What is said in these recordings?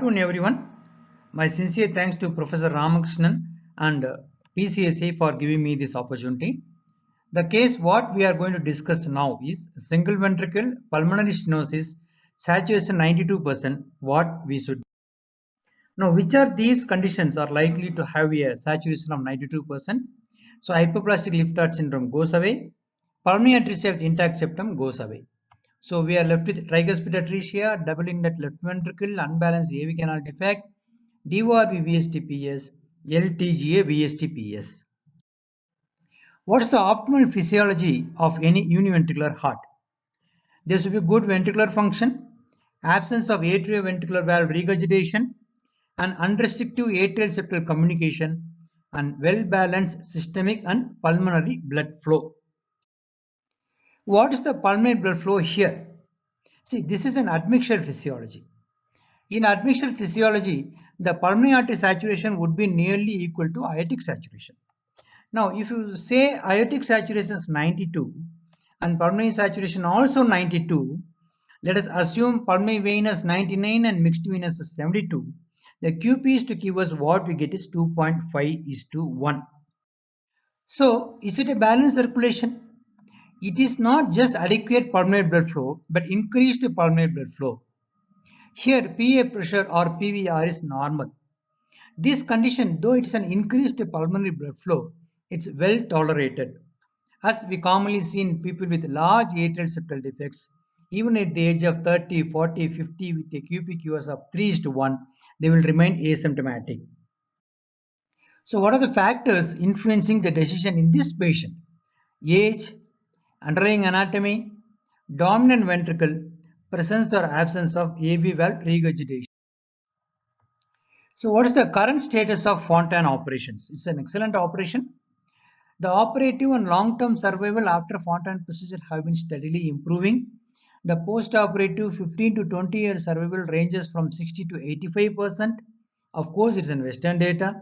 afternoon, everyone. My sincere thanks to Professor Ramakrishnan and PCSA for giving me this opportunity. The case what we are going to discuss now is single ventricle pulmonary stenosis, saturation 92%, what we should. Now, which are these conditions are likely to have a saturation of 92%? So, hypoplastic left heart syndrome goes away, pulmonary atresia with intact septum goes away. So we are left with tricuspid atresia, double inlet left ventricle, unbalanced AV canal defect, DORB VSTPS, LTGA VSTPS. What is the optimal physiology of any univentricular heart? There should be good ventricular function, absence of atrioventricular valve regurgitation, and unrestricted atrial septal communication, and well-balanced systemic and pulmonary blood flow. What is the pulmonary blood flow here? See, this is an admixture physiology. In admixture physiology, the pulmonary artery saturation would be nearly equal to aortic saturation. Now, if you say aortic saturation is 92 and pulmonary saturation also 92, let us assume pulmonary venous 99 and mixed venous is 72. The QP is to give us what we get is 2.5:1. So, is it a balanced circulation? It is not just adequate pulmonary blood flow, but increased pulmonary blood flow. Here, PA pressure or PVR is normal. This condition, though it is an increased pulmonary blood flow, it's well tolerated. As we commonly see in people with large atrial septal defects, even at the age of 30, 40, 50 with a QPQS of 3:1, they will remain asymptomatic. So what are the factors influencing the decision in this patient? Age, underlying anatomy, dominant ventricle, presence or absence of AV valve regurgitation. So what is the current status of Fontan operations? It's an excellent operation. The operative and long-term survival after Fontan procedure have been steadily improving. The post-operative 15 to 20-year survival ranges from 60 to 85%. Of course, it's in Western data.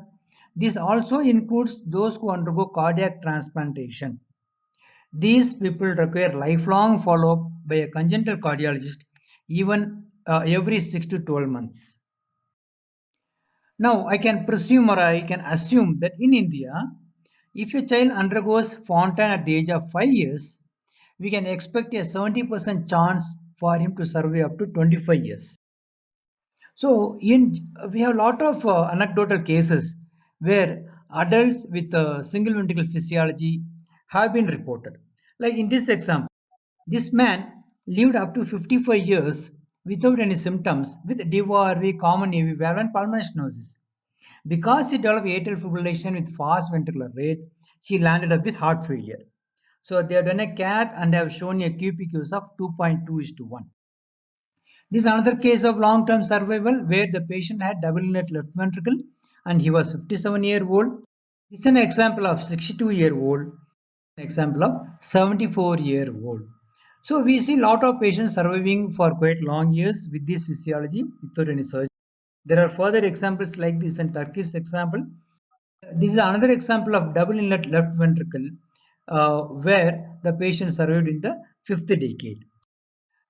This also includes those who undergo cardiac transplantation. These people require lifelong follow-up by a congenital cardiologist even every 6 to 12 months. Now, I can presume or I can assume that in India, if a child undergoes Fontan at the age of 5 years, we can expect a 70% chance for him to survive up to 25 years. So, we have a lot of anecdotal cases where adults with single ventricle physiology have been reported. Like in this example, this man lived up to 55 years without any symptoms with DORV, common AV valve, and pulmonary stenosis. Because she developed atrial fibrillation with fast ventricular rate, she landed up with heart failure. So they have done a cath and have shown a QPQs of 2.2:1. This is another case of long-term survival where the patient had double inlet left ventricle and he was 57-year-old. This is an example of 62-year-old, an example of 74-year-old. So we see a lot of patients surviving for quite long years with this physiology without any surgery. There are further examples like this in Turkish example. This is another example of double inlet left ventricle where the patient survived in the 5th decade.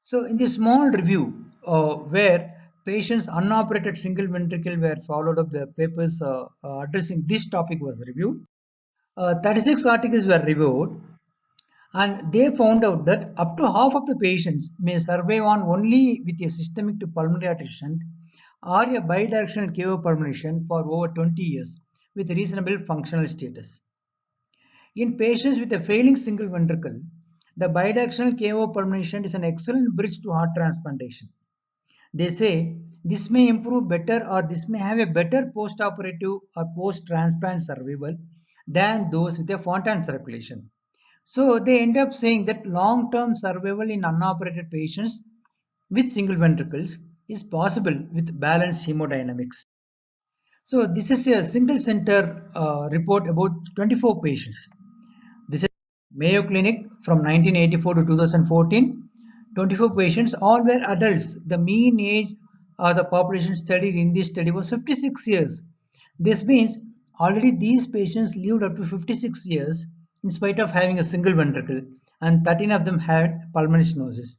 So in this small review where patients unoperated single ventricle were followed up, the papers addressing this topic was reviewed. 36 articles were reviewed and they found out that up to half of the patients may survive on only with a systemic to pulmonary artery shunt or a bidirectional KO pulmonary shunt for over 20 years with reasonable functional status. In patients with a failing single ventricle, the bidirectional KO pulmonary shunt is an excellent bridge to heart transplantation. They say this may improve better or this may have a better post-operative or post-transplant survival than those with a Fontan circulation. So they end up saying that long-term survival in unoperated patients with single ventricles is possible with balanced hemodynamics. So this is a single center report about 24 patients. This is Mayo Clinic from 1984 to 2014. 24 patients, all were adults. The mean age of the population studied in this study was 56 years. This means already these patients lived up to 56 years in spite of having a single ventricle, and 13 of them had pulmonary stenosis.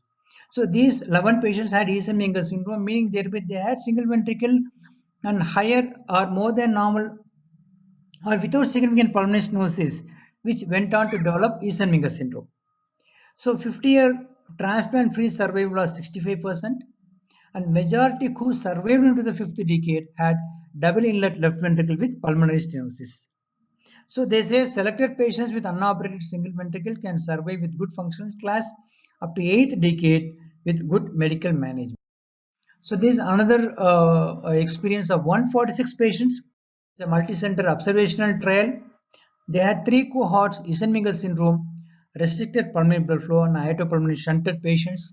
So these 11 patients had Eisenmenger syndrome, meaning they had single ventricle and higher or more than normal or without significant pulmonary stenosis, which went on to develop Eisenmenger syndrome. So 50-year transplant-free survival was 65%, and majority who survived into the fifth decade had double inlet left ventricle with pulmonary stenosis. So they say selected patients with unoperated single ventricle can survive with good functional class up to 8th decade with good medical management. So this is another experience of 146 patients. It's a multi-center observational trial. They had three cohorts: Eisenmenger syndrome, restricted pulmonary blood flow, and aortopulmonary shunted patients.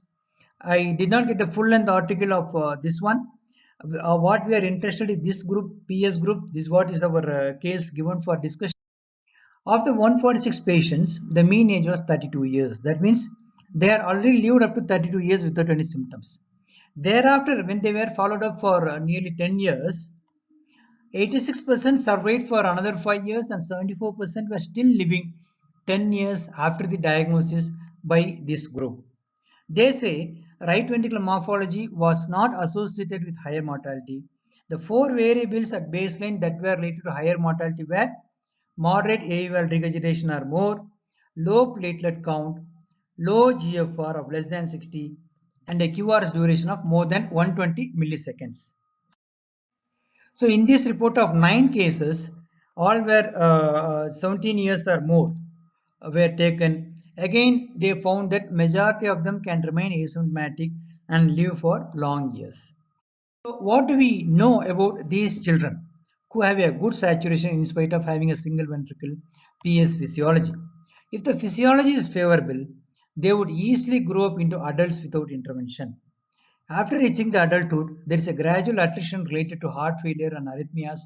I did not get the full-length article of this one. What we are interested in this group, PS group. This is what is our case given for discussion. Of the 146 patients, the mean age was 32 years. That means they are already lived up to 32 years without any symptoms. Thereafter, when they were followed up for nearly 10 years, 86% survived for another 5 years and 74% were still living 10 years after the diagnosis by this group. They say right ventricular morphology was not associated with higher mortality. The four variables at baseline that were related to higher mortality were moderate AVL regurgitation or more, low platelet count, low GFR of less than 60, and a QRS duration of more than 120 milliseconds. So in this report of 9 cases, all were 17 years or more were taken. Again, they found that majority of them can remain asymptomatic and live for long years. So what do we know about these children who have a good saturation in spite of having a single ventricle PS physiology? If the physiology is favorable, they would easily grow up into adults without intervention. After reaching the adulthood, there is a gradual attrition related to heart failure and arrhythmias,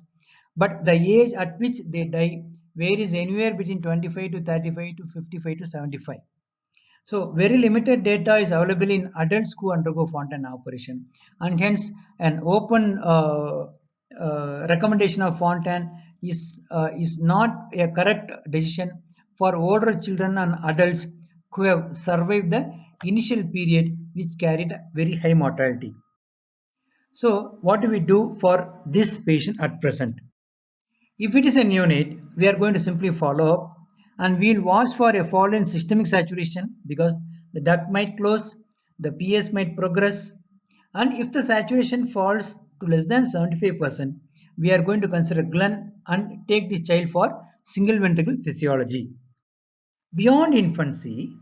but the age at which they die varies anywhere between 25 to 35 to 55 to 75. So very limited data is available in adults who undergo Fontan operation, and hence an open recommendation of Fontan is not a correct decision for older children and adults who have survived the initial period which carried very high mortality. So what do we do for this patient at present? If it is a neonate, we are going to simply follow up and we'll watch for a fall in systemic saturation because the duct might close, the PS might progress, and if the saturation falls to less than 75%, we are going to consider Glenn and take the child for single ventricle physiology. Beyond infancy,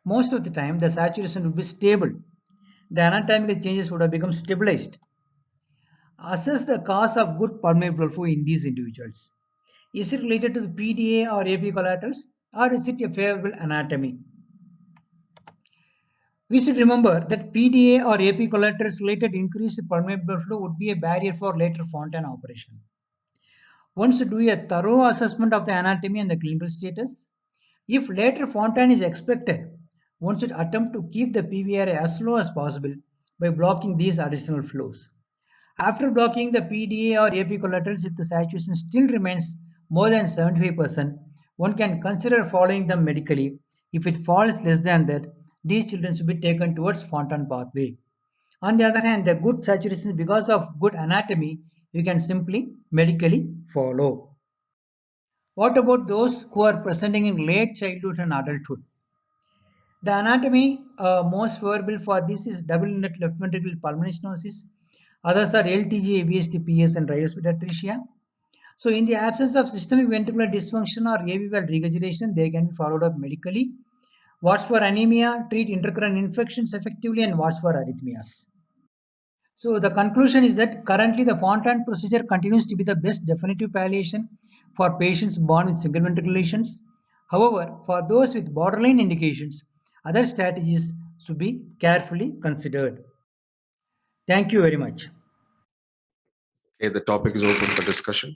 most of the time the saturation would be stable. The anatomical changes would have become stabilized. Assess the cause of good pulmonary blood flow in these individuals. Is it related to the PDA or AP collaterals, or is it a favorable anatomy? We should remember that PDA or AP collaterals related increased pulmonary blood flow would be a barrier for later Fontan operation. One should do a thorough assessment of the anatomy and the clinical status. If later Fontan is expected, one should attempt to keep the PVR as low as possible by blocking these additional flows. After blocking the PDA or AP collaterals, if the saturation still remains more than 75%, one can consider following them medically. If it falls less than that, these children should be taken towards Fontan pathway. On the other hand, the good saturation because of good anatomy, you can simply medically follow. What about those who are presenting in late childhood and adulthood? The anatomy most favorable for this is double inlet left ventricular pulmonary stenosis. Others are LTG, AVST, PS, and tricuspid atresia. So, in the absence of systemic ventricular dysfunction or AV valve regurgitation, they can be followed up medically. Watch for anemia, treat intercurrent infections effectively, and watch for arrhythmias. So, the conclusion is that currently the Fontan procedure continues to be the best definitive palliation for patients born with single ventricular lesions. However, for those with borderline indications, other strategies should be carefully considered. Thank you very much. Okay, the topic is open for discussion.